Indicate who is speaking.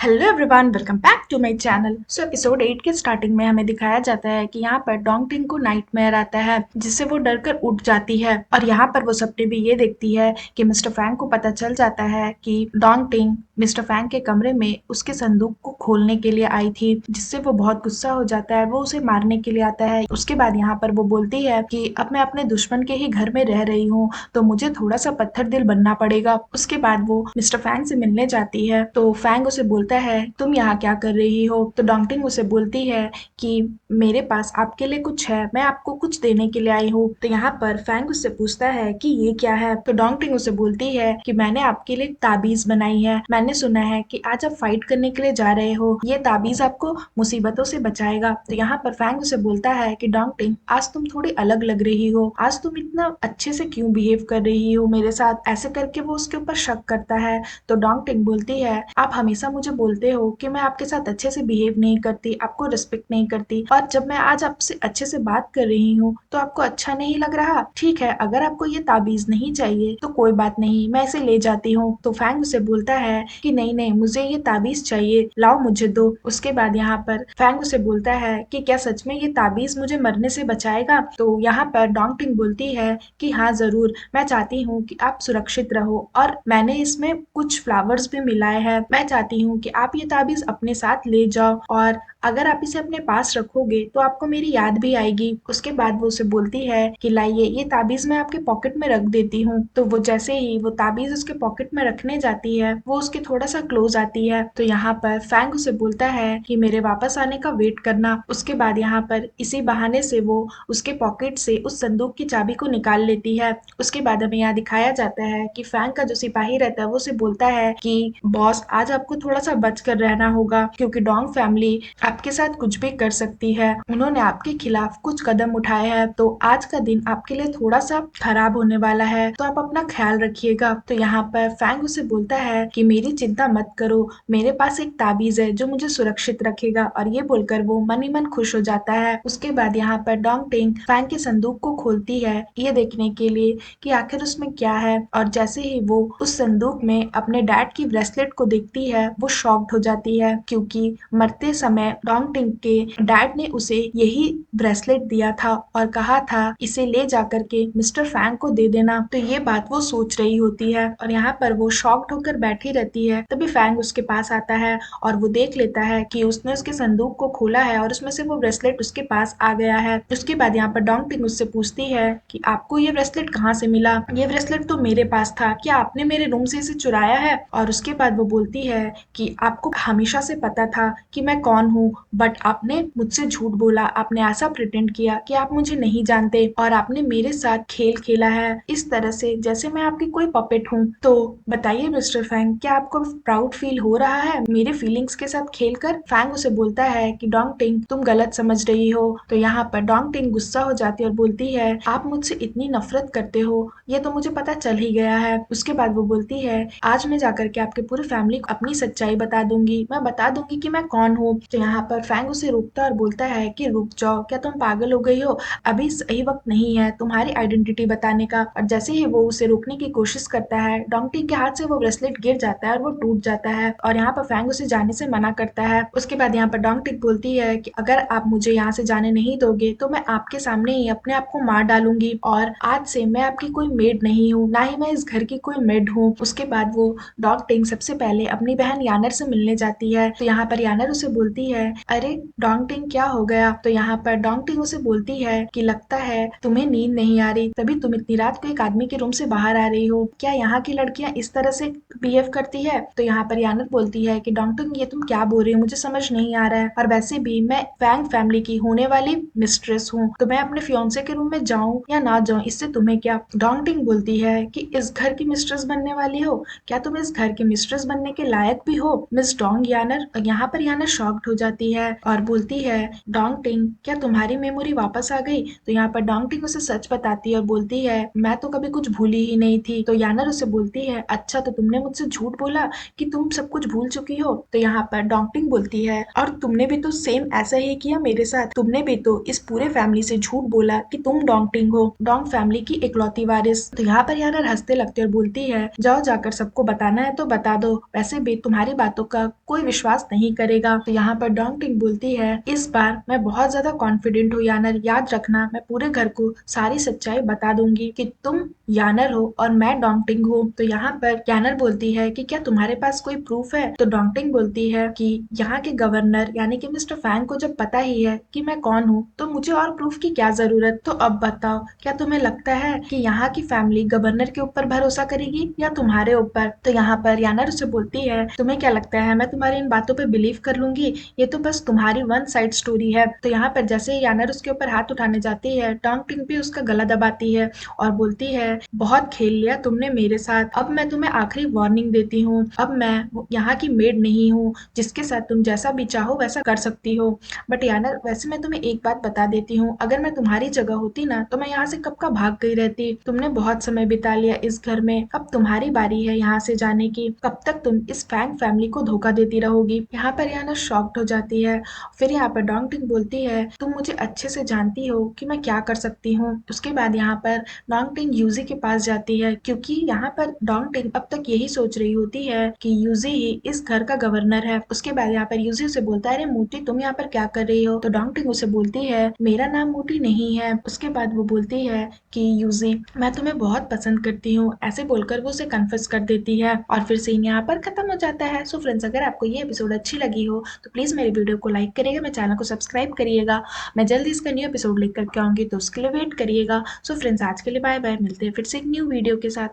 Speaker 1: Hello everyone, welcome back to my channel. So episode 8 के starting में हमें दिखाया जाता है कि यहाँ पर डोंग टिंग को नाइटमेयर आता है, जिससे वो डर कर उठ जाती है। और यहाँ पर वो सपने में ये देखती है कि मिस्टर फैंग को पता चल जाता है कि डोंग टिंग मिस्टर फैंग के कमरे में उसके संदूक को खोलने के लिए आई थी, जिससे वो बहुत गुस्सा हो जाता है। वो उसे मारने के लिए आता है। उसके बाद यहाँ पर वो बोलती है कि अब मैं अपने दुश्मन के ही घर में रह रही हूँ, तो मुझे थोड़ा सा पत्थर दिल बनना पड़ेगा। उसके बाद वो मिस्टर फैंग से मिलने जाती है, तो फैंग उसे बोलता है तुम यहाँ क्या कर रही हो। तो डोंगटिंग उसे बोलती है कि मेरे पास आपके लिए कुछ है, मैं आपको कुछ देने के लिए आई हूँ। तो यहाँ पर फैंग उससे पूछता है कि ये क्या है। तो डोंगटिंग उसे बोलती है कि मैंने आपके लिए एक ताबीज बनाई है। मैंने सुना है कि आज आप फाइट करने के लिए जा रहे हो, ये ताबीज आपको मुसीबतों से बचाएगा। तो यहाँ पर फैंग उसे बोलता है कि डोंगटिंग, आज तुम थोड़ी अलग लग रही हो, आज तुम इतना अच्छे से क्यों बिहेव कर रही हो मेरे साथ। ऐसे करके वो उसके ऊपर शक करता है। तो डोंगटिंग बोलती है आप हमेशा मुझे बोलते हो कि मैं आपके साथ अच्छे से बिहेव नहीं करती, आपको रिस्पेक्ट नहीं करती, और जब मैं आज आपसे अच्छे से बात कर रही हूँ तो आपको अच्छा नहीं लग रहा। ठीक है, अगर आपको ये ताबीज नहीं चाहिए तो कोई बात नहीं, मैं इसे ले जाती हूँ। तो फैंग उसे बोलता है कि नहीं नहीं, मुझे ये ताबीज चाहिए, लाओ मुझे दो। उसके बाद यहाँ पर फैंग उसे बोलता है कि क्या सच में ये ताबीज मुझे मरने से बचाएगा। तो यहाँ पर डोंगटिंग बोलती है कि हाँ जरूर, मैं चाहती हूँ कि आप सुरक्षित रहो, और मैंने इसमें कुछ फ्लावर्स भी मिलाए हैं। मैं चाहती हूँ कि आप ये ताबीज अपने साथ ले जाओ, और अगर आप इसे अपने पास रखोगे तो आपको मेरी याद भी आएगी। उसके बाद वो उसे बोलती है कि लाइए ये ताबीज मैं आपके पॉकेट में रख देती हूँ। तो वो जैसे ही वो ताबीज उसके पॉकेट में रखने जाती है, वो उसके थोड़ा सा क्लोज आती है। तो यहाँ पर फैंग उसे बोलता है कि मेरे वापस आने का वेट करना। उसके बाद यहाँ पर इसी बहाने से वो उसके पॉकेट से उस संदूक की चाबी को निकाल लेती है। उसके बाद हमें यहाँ दिखाया जाता है कि फैंग का जो सिपाही रहता है वो उसे बोलता है कि बॉस, आज आपको थोड़ा सा बच कर रहना होगा, क्योंकि डोंग फैमिली आपके साथ कुछ भी कर सकती है। उन्होंने आपके खिलाफ कुछ कदम उठाए हैं, तो आज का दिन आपके लिए थोड़ा सा खराब होने वाला है, तो आप अपना ख्याल रखिएगा। तो यहाँ पर फैंग उसे बोलता है कि मेरी चिंता मत करो, मेरे पास एक ताबीज है जो मुझे सुरक्षित रखेगा। और ये बोलकर वो मन ही मन खुश हो जाता है। उसके बाद यहाँ पर डोंग टिंग फैंग के संदूक को खोलती है, ये देखने के लिए कि आखिर उसमें क्या है। और जैसे ही वो उस संदूक में अपने डैड की ब्रेसलेट को देखती है, वो शॉक्ड हो जाती है, क्योंकि मरते समय डोंग टिंग के डैड ने उसे यही ब्रेसलेट दिया था और कहा था इसे ले जाकर के मिस्टर फैंग को दे देना। तो ये बात वो सोच रही होती है, और यहाँ पर वो शॉक्ड होकर बैठी रहती है। तभी फैंग उसके पास आता है और वो देख लेता है कि उसने उसके संदूक को खोला है और उसमें से वो ब्रेसलेट उसके पास आ गया है। उसके बाद यहाँ पर डोंग टिंग उससे पूछती है कि आपको ये ब्रेसलेट कहाँ से मिला। ये ब्रेसलेट तो मेरे पास था, क्या आपने मेरे रूम से इसे चुराया है। और उसके बाद वो बोलती है कि आपको हमेशा से पता था कि मैं कौन हूँ, बट आपने मुझसे झूठ बोला, आपने ऐसा प्रिटेंड किया कि आप मुझे नहीं जानते, और आपने मेरे साथ खेल खेला है इस तरह से जैसे मैं आपकी कोई पपेट हूँ। तो बताइए मिस्टर फैंग, क्या आपको प्राउड फील हो रहा है मेरे फीलिंग्स के साथ खेलकर। फैंग उसे बोलता है कि डोंग टिंग, तुम गलत समझ रही हो। तो यहाँ पर डोंग टिंग गुस्सा हो जाती है और बोलती है आप मुझसे इतनी नफरत करते हो, ये तो मुझे पता चल ही गया है। उसके बाद वो बोलती है आज मैं जाकर के आपके पूरी फैमिली को अपनी सच्चाई बता दूंगी, मैं बता दूंगी कि मैं कौन हूँ। तो यहाँ पर फैंग उसे रोकता है और बोलता है कि रुक जाओ, क्या तुम पागल हो गई हो, अभी सही वक्त नहीं है तुम्हारी आइडेंटिटी बताने का। और जैसे ही वो उसे रोकने की कोशिश करता है, डोंगटी के हाथ से वो ब्रेसलेट गिर जाता है और वो टूट जाता है, और यहाँ पर फैंग उसे जाने से मना करता है। उसके बाद यहाँ पर डोंगटिक बोलती है कि अगर आप मुझे यहाँ से जाने नहीं दोगे तो मैं आपके सामने ही अपने आप को मार डालूंगी, और आज से मैं आपकी कोई मेड नहीं हूँ, ना ही मैं इस घर की कोई मेड हूँ। उसके बाद वो डॉग टिंग सबसे पहले अपनी बहन यानर से मिलने जाती है। तो यहाँ पर यानर उसे बोलती है अरे डोंग टिंग, क्या हो गया। तो यहाँ पर डोंग टिंग उसे बोलती है कि लगता है तुम्हें नींद नहीं आ रही, तभी तुम इतनी रात को एक आदमी के रूम से बाहर आ रही हो, क्या यहाँ की लड़कियां इस तरह से बिहेव करती है। तो यहाँ पर यानर बोलती है कि डोंग टिंग, ये तुम क्या बोल रही हो, मुझे समझ नहीं आ रहा है, और वैसे भी मैं फैंग फैमिली की होने वाली मिस्ट्रेस हूँ, तो मैं अपने फियोंसे के रूम में जाऊँ या ना जाऊँ इससे तुम्हें क्या। डोंग टिंग बोलती है कि इस घर की मिस्ट्रेस बनने वाली हो, क्या तुम इस घर की मिस्ट्रेस बनने के लायक भी हो मिस डोंग यानर। यहाँ पर यानर शॉक्ड हो जाती करती है और बोलती है, डोंगटिंग क्या तुम्हारी मेमोरी वापस आ गई? तो यहाँ पर डोंगटिंग उसे सच बताती है और बोलती है, मैं तो कभी कुछ भूली ही नहीं थी। तो यानर उसे बोलती है, अच्छा तो तुमने मुझसे झूठ बोला कि तुम सब कुछ भूल चुकी हो? तो यहाँ पर डोंगटिंग बोलती है, और तुमने भी तो सेम ऐसा ही किया मेरे साथ। तुमने भी तो इस पूरे फैमिली से झूठ बोला कि तुम डोंगटिंग हो, डोंग फैमिली की इकलौती वारिस। तो यहाँ पर यानर हंसते लगते और बोलती है, जाओ जाकर सबको बताना है तो बता दो, वैसे भी तुम्हारी बातों का कोई विश्वास नहीं करेगा। तो यहाँ पर डोंगटिंग बोलती है, इस बार मैं बहुत ज्यादा कॉन्फिडेंट हूँ यानर, याद रखना मैं पूरे घर को सारी सच्चाई बता दूंगी कि तुम यानर हो और मैं डोंगटिंग हूँ। तो यहाँ पर यानर बोलती है कि क्या तुम्हारे पास कोई प्रूफ है? तो डोंगटिंग बोलती है कि यहाँ के गवर्नर यानी कि मिस्टर फैंग को जब पता ही है कि मैं कौन हूँ तो मुझे और प्रूफ की क्या जरूरत। तो अब बताओ, क्या तुम्हें लगता है कि यहाँ की फैमिली गवर्नर के ऊपर भरोसा करेगी या तुम्हारे ऊपर? तो यहाँ पर यानर उसे बोलती है, तुम्हें क्या लगता है मैं तुम्हारी इन बातों पे बिलीव कर लूंगी? ये तो बस तुम्हारी वन साइड स्टोरी है। तो यहाँ पर जैसे ही यानर उसके ऊपर हाथ उठाने जाती है, डोंगटिंग भी उसका गला दबाती है और बोलती है, बहुत खेल लिया तुमने मेरे साथ, अब मैं तुम्हें आखिरी वार्निंग देती हूँ, अब मैं यहाँ की मेड नहीं हूँ जिसके साथ तुम जैसा भी चाहो वैसा कर सकती हो। बट यानर वैसे मैं तुम्हें एक बात बता देती हूँ, अगर मैं तुम्हारी जगह होती ना तो मैं यहाँ से कब का भाग गई रहती। तुमने बहुत समय बिता लिया इस घर में, अब तुम्हारी बारी है यहाँ से जाने की। कब तक तुम इस फैंग फैमिली को धोखा देती रहोगी? यहाँ पर यानर शॉक्ड हो जाती है। फिर यहाँ पर डोंगटिंग बोलती है, तुम मुझे अच्छे से जानती हो कि मैं क्या कर सकती हूँ। उसके बाद यहाँ पर डोंगटिंग यूजी के पास जाती है, क्योंकि यहाँ पर डोंगटिंग अब तक यही सोच रही होती है कि यूजी ही इस घर का गवर्नर है। उसके बाद यहाँ पर यूजी उसे बोलता है, अरे मोटी तुम यहाँ पर क्या कर रही हो? तो डोंगटिंग उसे बोलती है, मेरा नाम मोटी नहीं है। उसके बाद वो बोलती है कि यूजी मैं तुम्हें बहुत पसंद करती हूँ, ऐसे बोलकर वो उसे कन्फेस कर देती है और फिर सीन यहाँ पर खत्म हो जाता है। सो फ्रेंड्स, अगर आपको ये एपिसोड अच्छी लगी हो तो प्लीज मेरे वीडियो को लाइक करिएगा, मेरे चैनल को सब्सक्राइब करिएगा। मैं जल्दी इसका न्यू एपिसोड लेकर के आऊंगी तो उसके लिए वेट करिएगा। सो फ्रेंड्स, आज के लिए बाय बाय, मिलते हैं फिर से एक न्यू वीडियो के साथ।